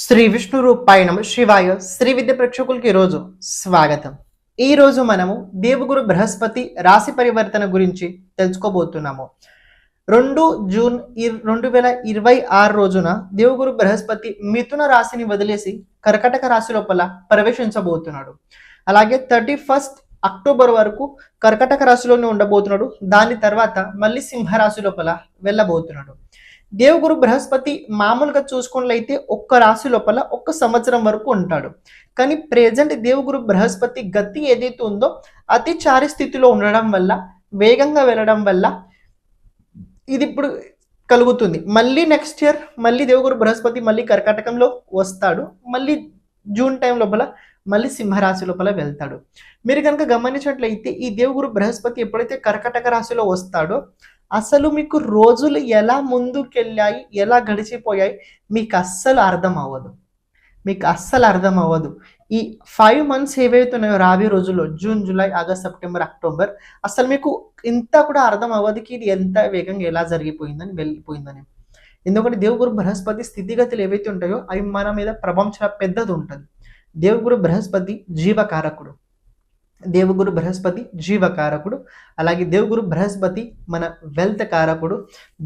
శ్రీ విష్ణు రూపాయ నమ శివాయ శ్రీ విద్య ప్రేక్షకులకి ఈరోజు స్వాగతం. ఈరోజు మనము దేవగురు బృహస్పతి రాశి పరివర్తన గురించి తెలుసుకోబోతున్నాము. 2 జూన్ 2026 రోజున దేవగురు బృహస్పతి మిథున రాశిని వదిలేసి కర్కటక రాశి లోపల ప్రవేశించబోతున్నాడు. అలాగే 31 అక్టోబర్ వరకు కర్కటక రాశిలోనే ఉండబోతున్నాడు. దాని తర్వాత మళ్ళీ సింహరాశి లోపల వెళ్ళబోతున్నాడు. దేవగురు బృహస్పతి మామూలుగా చూసుకున్నట్లయితే ఒక్క రాశి లోపల ఒక్క సంవత్సరం వరకు ఉంటాడు. కానీ ప్రెజెంట్ దేవగురు బృహస్పతి గతి ఏదైతే ఉందో అతిచారి స్థితిలో ఉండడం వల్ల, వేగంగా వెళ్ళడం వల్ల ఇది ఇప్పుడు కలుగుతుంది. మళ్ళీ నెక్స్ట్ ఇయర్ మళ్ళీ దేవగురు బృహస్పతి మళ్ళీ కర్కాటకంలో వస్తాడు. మళ్ళీ జూన్ టైం లోపల మళ్ళీ సింహరాశి లోపల వెళ్తాడు. మీరు కనుక గమనించినట్లయితే ఈ దేవగురు బృహస్పతి ఎప్పుడైతే కర్కాటక రాశిలో వస్తాడో అసలు మీకు రోజులు ఎలా ముందుకెళ్ళాయి, ఎలా గడిచిపోయాయి మీకు అస్సలు అర్థం అవ్వదు. ఈ 5 months ఏవైతే ఉన్నాయో రాబోయే రోజుల్లో June, July, August, September, October అసలు మీకు ఇంత కూడా అర్థం అవ్వదు కి ఇది ఎంత వేగంగా ఎలా జరిగిపోయిందని వెళ్ళిపోయిందని. ఎందుకంటే దేవగురు బృహస్పతి స్థితిగతులు ఏవైతే ఉంటాయో అవి మన మీద ప్రభావం చాలా పెద్దది ఉంటుంది. దేవగురు బృహస్పతి జీవకారకుడు, అలాగే దేవగురు బృహస్పతి మన వెల్త్ కారకుడు,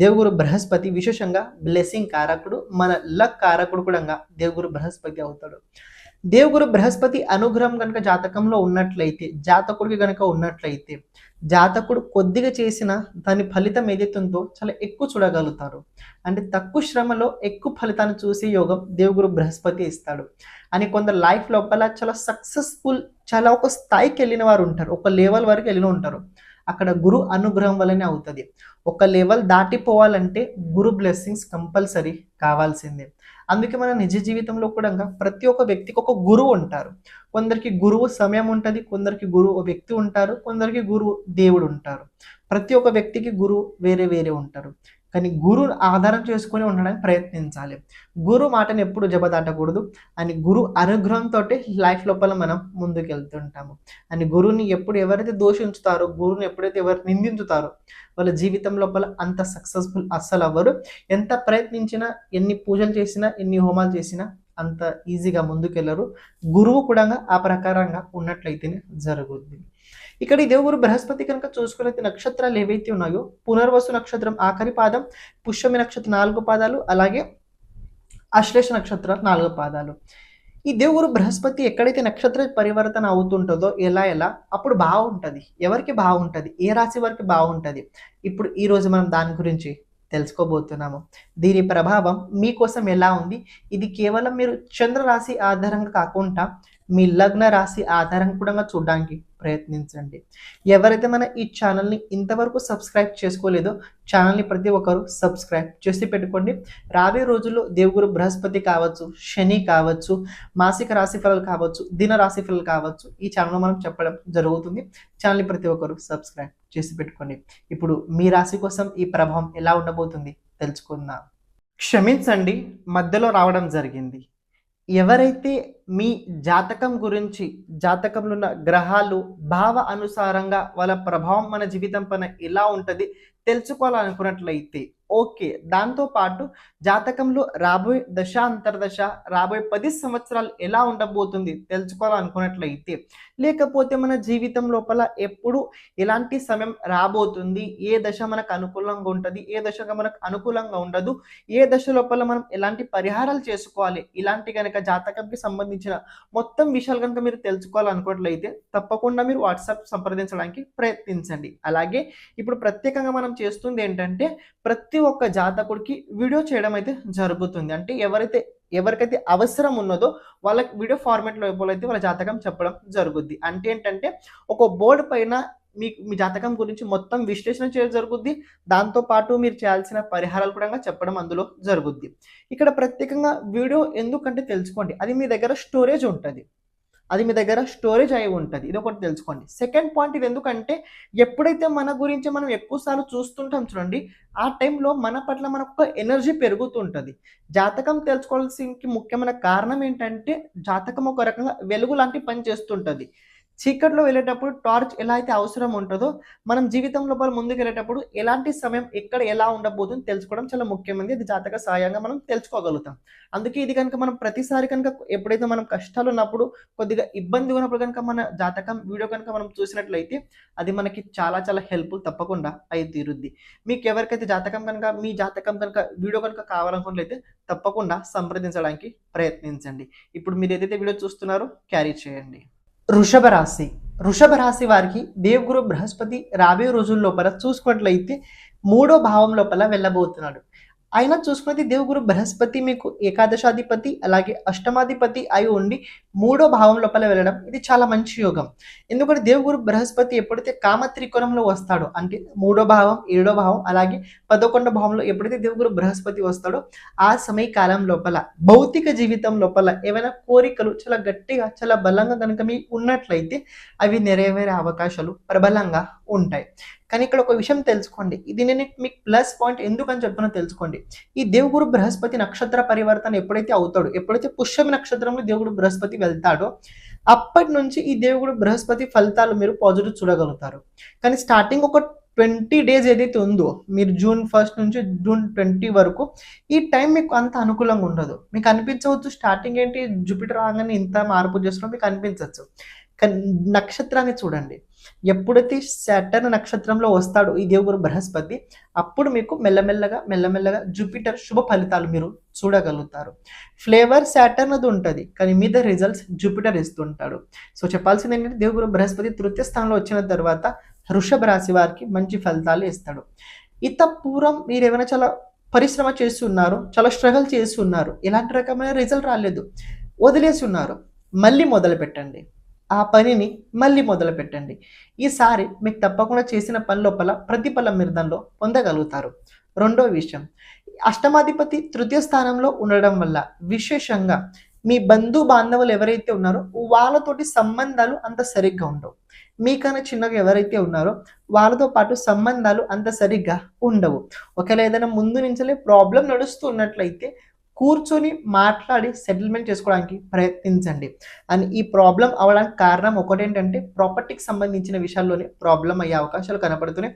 దేవగురు బృహస్పతి విశేషంగా బ్లెస్సింగ్ కారకుడు, మన లక్ కారకుడు కూడా దేవగురు బృహస్పతి అవుతాడు. దేవగురు బృహస్పతి అనుగ్రహం కనుక జాతకంలో ఉన్నట్లయితే, జాతకుడు కొద్దిగా చేసిన దాని ఫలితం ఏదైతే ఉందో చాలా ఎక్కువ చూడగలుగుతారు. అంటే తక్కువ శ్రమలో ఎక్కువ ఫలితాన్ని చూసే యోగం దేవగురు బృహస్పతి ఇస్తాడు. అని కొందరు లైఫ్ లోపల చాలా సక్సెస్ఫుల్, చాలా ఒక స్థాయికి వెళ్ళిన వారు ఉంటారు, ఒక లెవెల్ వరకు వెళ్ళిన ఉంటారు. అక్కడ గురు అనుగ్రహం వల్లనే అవుతుంది. ఒక లెవెల్ దాటిపోవాలంటే గురు బ్లెస్సింగ్స్ కంపల్సరీ కావాల్సిందే. అందుకే మన నిజ జీవితంలో కూడా ప్రతి ఒక్క వ్యక్తికి ఒక గురువు ఉంటారు. కొందరికి గురువు సమయం ఉంటుంది, కొందరికి గురువు వ్యక్తి ఉంటారు, కొందరికి గురువు దేవుడు ఉంటారు. ప్రతి ఒక్క వ్యక్తికి గురువు వేరే వేరే ఉంటారు. కానీ గురు ఆధారం చేసుకొని ఉండడానికి ప్రయత్నించాలి. గురు మాటను ఎప్పుడు జబదాటకూడదు. అని గురు అనుగ్రహంతో లైఫ్ లోపల మనం ముందుకు వెళ్తుంటాము. అని గురువుని ఎప్పుడు ఎవరైతే దోషించుతారో, గురువుని ఎప్పుడైతే ఎవరు నిందించుతారో వాళ్ళ జీవితం లోపల అంత సక్సెస్ఫుల్ అస్సలు అవ్వరు. ఎంత ప్రయత్నించినా, ఎన్ని పూజలు చేసినా, ఎన్ని హోమాలు చేసినా అంత ఈజీగా ముందుకెళ్ళరు. గురువు కూడా ఆ ప్రకారంగా ఉన్నట్లయితేనే జరుగుద్ది. ఇక్కడ ఈ దేవగురు బృహస్పతి కనుక చూసుకున్నైతే నక్షత్రాలు ఏవైతే ఉన్నాయో పునర్వసు నక్షత్రం ఆఖరి పాదం, పుష్యమి నక్షత్రం 4 పాదాలు, అలాగే అశ్లేష నక్షత్రం 4 పాదాలు. ఈ దేవగురు బృహస్పతి ఎక్కడైతే నక్షత్ర పరివర్తన అవుతుంటుందో ఎలా అప్పుడు బాగుంటుంది. ఎవరికి బాగుంటుంది, ఏ రాశి వారికి బాగుంటుంది, ఇప్పుడు ఈ రోజు మనం దాని గురించి తెలుసుకోబోతున్నాము. దీని ప్రభావం మీకోసం ఎలా ఉంది, ఇది కేవలం మీరు చంద్ర రాశి ఆధారంగా కాకుండా మీ లగ్న రాశి ఆధారంగా కూడా చూడడానికి ప్రయత్నించండి. ఎవరైతే మన ఈ ఛానల్ని ఇంతవరకు సబ్స్క్రైబ్ చేసుకోలేదో ఛానల్ని ప్రతి ఒక్కరు సబ్స్క్రైబ్ చేసి పెట్టుకోండి. రాబోయే రోజుల్లో దేవగురు బృహస్పతి కావచ్చు, శని కావచ్చు, మాసిక రాశి ఫలాలు కావచ్చు, దిన రాశి ఫలాలు కావచ్చు, ఈ ఛానల్లో మనం చెప్పడం జరుగుతుంది. ఛానల్ని ప్రతి ఒక్కరు సబ్స్క్రైబ్ చేసి పెట్టుకోండి. ఇప్పుడు మీ రాశి కోసం ఈ ప్రభావం ఎలా ఉండబోతుంది తెలుసుకుందాం. క్షమించండి, మధ్యలో రావడం జరిగింది. ఎవరైతే మీ జాతకం గురించి, జాతకంలో ఉన్న గ్రహాలు భావ అనుసారంగా వాళ్ళ ప్రభావం మన జీవితం పైన ఎలా ఉంటుంది తెలుసుకోవాలనుకున్నట్లయితే ఓకే. దాంతోపాటు జాతకంలో రాబోయే దశ అంతర్దశ, రాబోయే 10 సంవత్సరాలు ఎలా ఉండబోతుంది తెలుసుకోవాలనుకున్నట్లయితే, లేకపోతే మన జీవితం లోపల ఎప్పుడు ఎలాంటి సమయం రాబోతుంది, ఏ దశ మనకు అనుకూలంగా ఉంటుంది, ఏ దశగా మనకు అనుకూలంగా ఉండదు, ఏ దశ లోపల మనం ఎలాంటి పరిహారాలు చేసుకోవాలి, ఇలాంటి కనుక జాతకంకి సంబంధించిన మొత్తం విషయాలు కనుక మీరు తెలుసుకోవాలనుకున్నట్లయితే తప్పకుండా మీరు వాట్సాప్ సంప్రదించడానికి ప్రయత్నించండి. అలాగే ఇప్పుడు ప్రత్యేకంగా మనం చేస్తుంది ఏంటంటే ప్రతి ఒక్క జాతకుడికి వీడియో చేయడం అయితే జరుగుతుంది. అంటే ఎవరికైతే అవసరం ఉన్నదో వాళ్ళకి వీడియో ఫార్మాట్ లోపల అయితే వాళ్ళ జాతకం చెప్పడం జరుగుద్ది. అంటే ఏంటంటే ఒక బోర్డు పైన మీ జాతకం గురించి మొత్తం విశ్లేషణ చేయడం జరుగుద్ది. దాంతోపాటు మీరు చేయాల్సిన పరిహారాలు కూడా చెప్పడం అందులో జరుగుద్ది. ఇక్కడ ప్రత్యేకంగా వీడియో ఎందుకంటే తెలుసుకోండి, అది మీ దగ్గర స్టోరేజ్ ఉంటుంది, అయి ఉంటుంది. ఇది ఒకటి తెలుసుకోండి. సెకండ్ పాయింట్, ఇది ఎందుకంటే ఎప్పుడైతే మన గురించి మనం ఎక్కువసార్లు చూస్తుంటాం చూడండి, ఆ టైంలో మన పట్ల మనకు ఎనర్జీ పెరుగుతుంటుంది. జాతకం తెలుసుకోవాల్సిన ముఖ్యమైన కారణం ఏంటంటే జాతకం ఒక రకంగా వెలుగు లాంటి పని చేస్తుంటుంది. చీకట్లో వెళ్ళేటప్పుడు టార్చ్ ఎలా అయితే అవసరం ఉంటుందో, మనం జీవితం లోపల ముందుకెళ్ళేటప్పుడు ఎలాంటి సమయం ఎక్కడ ఎలా ఉండబోతుందో తెలుసుకోవడం చాలా ముఖ్యమైనది. ఇది జాతక సహాయంగా మనం తెలుసుకోగలుగుతాం. అందుకే ఇది కనుక మనం ప్రతిసారి కనుక ఎప్పుడైతే మనం కష్టాలు ఉన్నప్పుడు, కొద్దిగా ఇబ్బంది ఉన్నప్పుడు కనుక మన జాతకం వీడియో కనుక మనం చూసినట్లయితే అది మనకి చాలా చాలా హెల్ప్‌ఫుల్ తప్పకుండా అయి తీరుద్ది. మీకు ఎవరికైతే జాతకం కనుక మీ జాతకం కనుక వీడియో కనుక కావాలనుకున్నట్లయితే తప్పకుండా సంప్రదించడానికి ప్రయత్నించండి. ఇప్పుడు మీరు ఏదైతే వీడియో చూస్తున్నారో క్యారీ చేయండి. వృషభ రాశి. వృషభ రాశి వారికి దేవగురు బృహస్పతి రాబోయే రోజుల లోపల చూసుకున్నట్లయితే 3వ భావం లోపల వెళ్ళబోతున్నాడు. ఆయన చూసుకున్నది దేవగురు బృహస్పతి మీకు ఏకాదశాధిపతి అలాగే అష్టమాధిపతి అయి ఉండి 3వ భావం లోపల వెళ్ళడం ఇది చాలా మంచి యోగం. ఎందుకంటే దేవగురు బృహస్పతి ఎప్పుడైతే కామ త్రికోణంలో వస్తాడో, అంటే 3వ భావం 7వ భావం అలాగే 11వ భావంలో ఎప్పుడైతే దేవగురు బృహస్పతి వస్తాడో ఆ సమయకాలం లోపల భౌతిక జీవితం లోపల ఏమైనా కోరికలు చాలా గట్టిగా చాలా బలంగా కనుక మీ ఉన్నట్లయితే అవి నెరవేరే అవకాశాలు ప్రబలంగా ఉంటాయి. కానీ ఇక్కడ ఒక విషయం తెలుసుకోండి, ఇది నేను మీకు ప్లస్ పాయింట్ ఎందుకని చెప్తున్నా తెలుసుకోండి. ఈ దేవగురు బృహస్పతి నక్షత్ర పరివర్తన ఎప్పుడైతే అవుతాడో, ఎప్పుడైతే పుష్యమి నక్షత్రంలో దేవుడు బృహస్పతి వెళ్తాడో అప్పటి నుంచి ఈ దేవుడు బృహస్పతి ఫలితాలు మీరు పాజిటివ్ చూడగలుగుతారు. కానీ స్టార్టింగ్ ఒక 20 డేస్ ఏదైతే ఉందో, మీరు జూన్ 1 నుంచి జూన్ 20 వరకు ఈ టైం మీకు అంత అనుకూలంగా ఉండదు. మీకు అనిపించవచ్చు స్టార్టింగ్ ఏంటి జూపిటర్ రాగానే ఇంత మార్పు చేస్తున్నారో మీకు అనిపించవచ్చు. కానీ నక్షత్రాన్ని చూడండి, ఎప్పుడైతే సాటర్న్ నక్షత్రంలో వస్తాడో ఈ దేవుడు బృహస్పతి అప్పుడు మీకు మెల్లమెల్లగా జూపిటర్ శుభ ఫలితాలు మీరు చూడగలుగుతారు. ఫ్లేవర్ సాటర్న్ అది ఉంటుంది, కానీ మీద రిజల్ట్స్ జూపిటర్ ఇస్తుంటాడు. సో చెప్పాల్సింది ఏంటంటే దేవుడు బృహస్పతి తృతీయ స్థానంలో వచ్చిన తర్వాత వృషభ రాశి వారికి మంచి ఫలితాలు ఇస్తాడు. ఇత పూర్వం మీరు ఏమైనా చాలా పరిశ్రమ చేసి ఉన్నారు, చాలా స్ట్రగుల్ చేసి ఉన్నారు, ఎలాంటి రకమైన రిజల్ట్ రాలేదు, వదిలేసి ఉన్నారు, మళ్ళీ మొదలు పెట్టండి. ఆ పనిని మళ్ళీ మొదలు పెట్టండి. ఈసారి మీకు తప్పకుండా చేసిన పని లోపల ప్రతిఫలం మీరు దానిలో పొందగలుగుతారు. రెండో విషయం, అష్టమాధిపతి తృతీయ స్థానంలో ఉండడం వల్ల విశేషంగా మీ బంధు బాంధవులు ఎవరైతే ఉన్నారో వాళ్ళతోటి సంబంధాలు అంత సరిగ్గా ఉండవు. మీకన్నా చిన్నగా ఎవరైతే ఉన్నారో వాళ్ళతో పాటు సంబంధాలు అంత సరిగ్గా ఉండవు. ఒకవేళ ఏదైనా ముందు నుంచే ప్రాబ్లం నడుస్తూ ఉన్నట్లయితే కూర్చొని మాట్లాడి సెటిల్మెంట్ చేసుకోవడానికి ప్రయత్నించండి. అండ్ ఈ ప్రాబ్లం అవ్వడానికి కారణం ఒకటేంటంటే ప్రాపర్టీకి సంబంధించిన విషయాల్లోనే ప్రాబ్లం అయ్యే అవకాశాలు కనపడుతున్నాయి.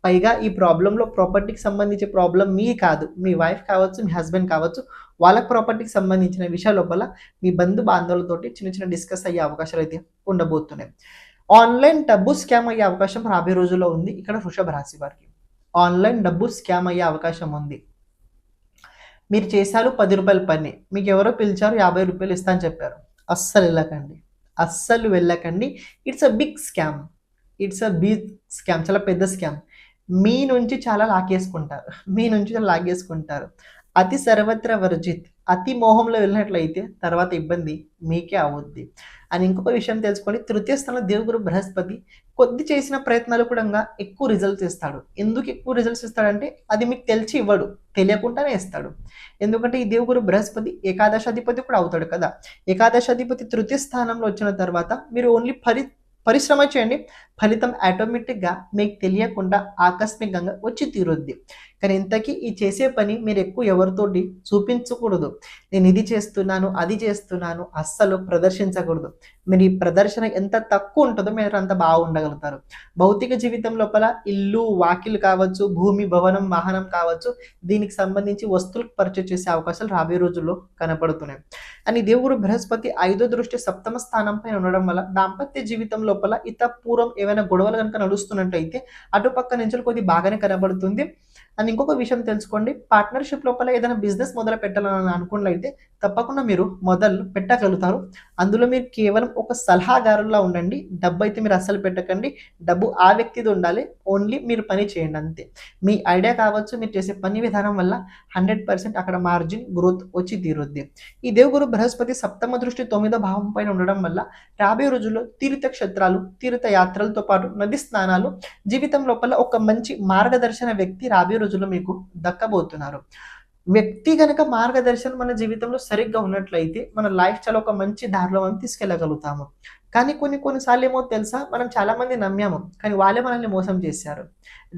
పైగా ఈ ప్రాబ్లంలో ప్రాపర్టీకి సంబంధించిన ప్రాబ్లం మీ కాదు, మీ వైఫ్ కావచ్చు, మీ హస్బెండ్ కావచ్చు, వాళ్ళ ప్రాపర్టీకి సంబంధించిన విషయాల లోపల మీ బంధు బాంధవులతోటి చిన్న చిన్న డిస్కస్ అయ్యే అవకాశాలు అయితే ఉండబోతున్నాయి. ఆన్లైన్ డబ్బు స్కామ్ అయ్యే అవకాశం రాబోయే రోజుల్లో ఉంది. ఇక్కడ వృషభ రాశి వారికి ఆన్లైన్ డబ్బు స్కామ్ అయ్యే అవకాశం ఉంది. మీరు చేశారు 10 రూపాయల పని, మీకు ఎవరో పిలిచారు 50 రూపాయలు ఇస్తా అని చెప్పారు, అస్సలు వెళ్ళకండి. ఇట్స్ అ బిగ్ స్కామ్, చాలా పెద్ద స్కామ్. మీ నుంచి చాలా లాగేసుకుంటారు. అతి సర్వత్ర వర్జిత్, అతి మోహంలో వెళ్ళినట్లయితే తర్వాత ఇబ్బంది మీకే అవుద్ది. అని ఇంకొక విషయం తెలుసుకోండి, తృతీయ స్థానంలో దేవుగురు బృహస్పతి కొద్ది చేసిన ప్రయత్నాలు కూడా ఎక్కువ రిజల్ట్స్ ఇస్తాడు. ఎందుకు ఎక్కువ రిజల్ట్స్ ఇస్తాడంటే అది మీకు తెలిసి ఇవ్వడు, తెలియకుండానే ఇస్తాడు. ఎందుకంటే ఈ దేవుగురు బృహస్పతి ఏకాదశాధిపతి కూడా అవుతాడు కదా. ఏకాదశాధిపతి తృతీయ స్థానంలో వచ్చిన తర్వాత మీరు ఓన్లీ పరిశ్రమ చేయండి, ఫలితం ఆటోమేటిక్గా మీకు తెలియకుండా ఆకస్మికంగా వచ్చి తీరుద్ది. కానీ ఇంతకీ ఈ చేసే పని మీరు ఎక్కువ ఎవరితోటి చూపించకూడదు. నేను ఇది చేస్తున్నాను, అది చేస్తున్నాను అస్సలు ప్రదర్శించకూడదు. మీరు ఈ ప్రదర్శన ఎంత తక్కువ ఉంటుందో మీరు అంత బాగుండగలుగుతారు. భౌతిక జీవితం లోపల ఇల్లు వాకిలు కావచ్చు, భూమి భవనం వాహనం కావచ్చు, దీనికి సంబంధించి వస్తువులు పర్చేజ్ చేసే అవకాశాలు రాబోయే రోజుల్లో కనపడుతున్నాయి. అని దేవుడు బృహస్పతి 5వ దృష్టి 7వ స్థానం పైన ఉండడం వల్ల దాంపత్య జీవితం లోపల ఇత పూర్వం ఏమైనా గొడవలు కనుక నడుస్తున్నట్టయితే అటుపక్క నుంచి కొద్ది బాగానే కనబడుతుంది. అండ్ ఇంకొక విషయం తెలుసుకోండి, పార్ట్నర్షిప్ లోపల ఏదైనా బిజినెస్ మొదలు పెట్టాలని అనుకున్నట్లయితే తప్పకుండా మీరు మొదలు పెట్టగలుగుతారు. అందులో మీరు కేవలం ఒక సలహాదారులా ఉండండి. డబ్బు అయితే మీరు అస్సలు పెట్టకండి, డబ్బు ఆ వ్యక్తిది ఉండాలి, ఓన్లీ మీరు పని చేయండి అంతే. మీ ఐడియా కావచ్చు, మీరు చేసే పని విధానం వల్ల 100% అక్కడ మార్జిన్ గ్రోత్ వచ్చి తీరుద్ది. ఈ దేవుగురు బృహస్పతి 7వ దృష్టి 9వ భావం పైన ఉండడం వల్ల రాబోయే రోజుల్లో తీర్థక్షేత్రాలు, తీర్థయాత్రలతో పాటు నది స్నానాలు, జీవితం లోపల ఒక మంచి మార్గదర్శన వ్యక్తి రాబోయే రోజుల్లో మీకు దక్కబోతున్నారు. వ్యక్తి కనుక మార్గదర్శనం మన జీవితంలో సరిగ్గా ఉన్నట్లయితే మన లైఫ్ చాలా ఒక మంచి దారిలో మనం తీసుకెళ్ళగలుగుతాము. కానీ కొన్నిసార్లు ఏమో తెలుసా, మనం చాలామంది నమ్మాము, కానీ వాళ్ళే మనల్ని మోసం చేశారు.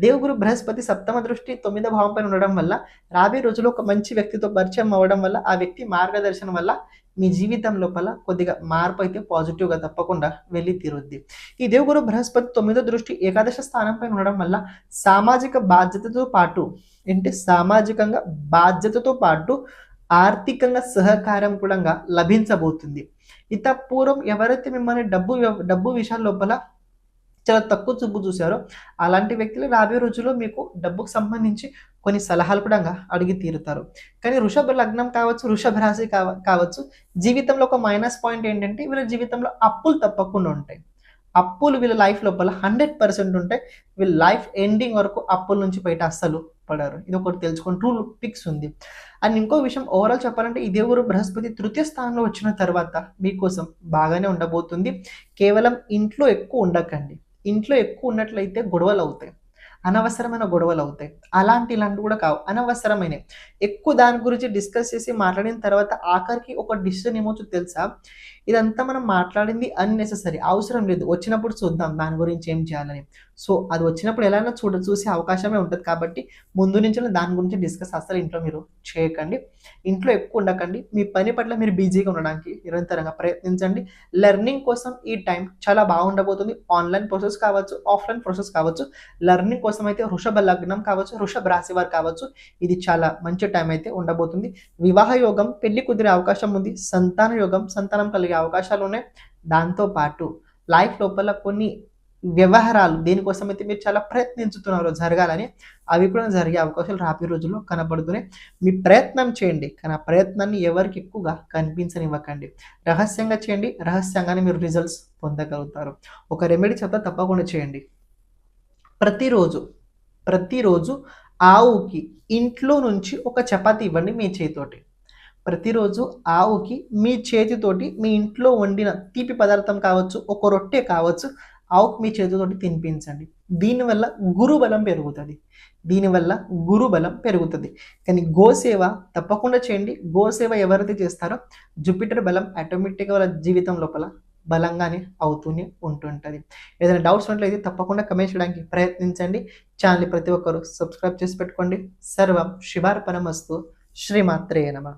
దేవగురు బృహస్పతి సప్తమ దృష్టి 9వ భావం పైన ఉండడం వల్ల రాబోయే రోజుల్లో ఒక మంచి వ్యక్తితో పరిచయం అవ్వడం వల్ల, ఆ వ్యక్తి మార్గదర్శనం వల్ల మీ జీవితం లోపల కొద్దిగా మార్పు అయితే పాజిటివ్‌గా తప్పకుండా వెళ్ళి తీరుద్ది. ఈ దేవగురు బృహస్పతి 9వ దృష్టి ఏకాదశ స్థానం పైన ఉండడం వల్ల సామాజిక బాధ్యతతో పాటు సామాజికంగా బాధ్యతతో పాటు ఆర్థికంగా సహకారం కూడా లభించబోతుంది. పూర్వం ఎవరైతే మిమ్మల్ని డబ్బు విషయాల లోపల చాలా తక్కువ చూపు చూసారో అలాంటి వ్యక్తులు రాబోయే రోజుల్లో మీకు డబ్బుకు సంబంధించి కొన్ని సలహాలు కూడా అడిగి తీరుతారు. కానీ వృషభ లగ్నం కావచ్చు, వృషభ రాశి కావచ్చు, జీవితంలో ఒక మైనస్ పాయింట్ ఏంటంటే వీళ్ళ జీవితంలో అప్పులు తప్పకుండా ఉంటాయి. అప్పులు వీళ్ళ లైఫ్ లోపల 100% ఉంటాయి. వీళ్ళ లైఫ్ ఎండింగ్ వరకు అప్పుల నుంచి బయట అస్సలు పడరు. ఇది ఒకటి తెలుసుకొని రూల్ ఫిక్స్ ఉంది. అండ్ ఇంకో విషయం ఓవరాల్ చెప్పాలంటే ఈ దేవుడు బృహస్పతి తృతీయ స్థానంలో వచ్చిన తర్వాత మీకోసం బాగానే ఉండబోతుంది. కేవలం ఇంట్లో ఎక్కువ ఉండకండి. ఇంట్లో ఎక్కువ ఉన్నట్లయితే గొడవలు అవుతాయి, అనవసరమైన గొడవలు అవుతాయి. ఇలాంటి కూడా కావు, అనవసరమైనవి. ఎక్కువ దాని గురించి డిస్కస్ చేసి మాట్లాడిన తర్వాత ఆఖరికి ఒక డిసిషన్ ఏమవుతుందో తెలుసా, ఇదంతా మనం మాట్లాడింది అన్నెసెసరీ, అవసరం లేదు, వచ్చినప్పుడు చూద్దాం దాని గురించి ఏం చేయాలని. సో అది వచ్చినప్పుడు ఎలానో చూసే అవకాశమే ఉంటుంది. కాబట్టి ముందు నుంచి దాని గురించి డిస్కస్ అసలు ఇంట్లో మీరు చేయకండి. ఇంట్లో ఎక్కువ ఉండకండి. మీ పని పట్ల మీరు బిజీగా ఉండడానికి నిరంతరంగా ప్రయత్నించండి. లెర్నింగ్ కోసం ఈ టైం చాలా బాగుండబోతుంది. ఆన్లైన్ ప్రాసెస్ కావచ్చు, ఆఫ్లైన్ ప్రాసెస్ కావచ్చు. లెర్నింగ్ కోసం అయితే వృషభ లగ్నం కావచ్చు, వృషభ రాశి వారు కావచ్చు, ఇది చాలా మంచి టైం అయితే ఉండబోతుంది. వివాహ యోగం, పెళ్లి కుదిరే అవకాశం ఉంది. సంతాన యోగం, సంతానం కలిగే అవకాశాలు ఉన్నాయి. దాంతోపాటు లైఫ్ లోపల కొన్ని వ్యవహారాలు దేనికోసం అయితే మీరు చాలా ప్రయత్నించుతున్నారో జరగాలని, అవి కూడా జరిగే అవకాశాలు రాబోయే రోజుల్లో కనబడుతున్నాయి. మీ ప్రయత్నం చేయండి, కానీ ఆ ప్రయత్నాన్ని ఎవరికి ఎక్కువగా కనిపించనివ్వకండి. రహస్యంగా చేయండి, రహస్యంగానే మీరు రిజల్ట్స్ పొందగలుగుతారు. ఒక రెమెడీ చెప్తా, తప్పకుండా చేయండి. ప్రతిరోజు ఆవుకి ఇంట్లో నుంచి ఒక చపాతీ ఇవ్వండి మీ చేతితోటి. ప్రతిరోజు ఆవుకి మీ చేతితోటి మీ ఇంట్లో వండిన తీపి పదార్థం కావచ్చు, ఒక రొట్టె కావచ్చు, ఆవుకి మీ చేతితోటి తినిపించండి. దీనివల్ల గురుబలం పెరుగుతుంది. కానీ గోసేవ తప్పకుండా చేయండి. గోసేవ ఎవరైతే చేస్తారో జూపిటర్ బలం ఆటోమేటిక్గా వాళ్ళ జీవితం లోపల బలంగానే అవుతూనే ఉంటుంటుంది. ఏదైనా డౌట్స్ ఉన్నట్లయితే తప్పకుండా కమెంట్ చేయడానికి ప్రయత్నించండి. ఛానల్ని ప్రతి ఒక్కరు సబ్స్క్రైబ్ చేసి పెట్టుకోండి. సర్వం శుభార్పణమస్తు. శ్రీమాత్రే నమః.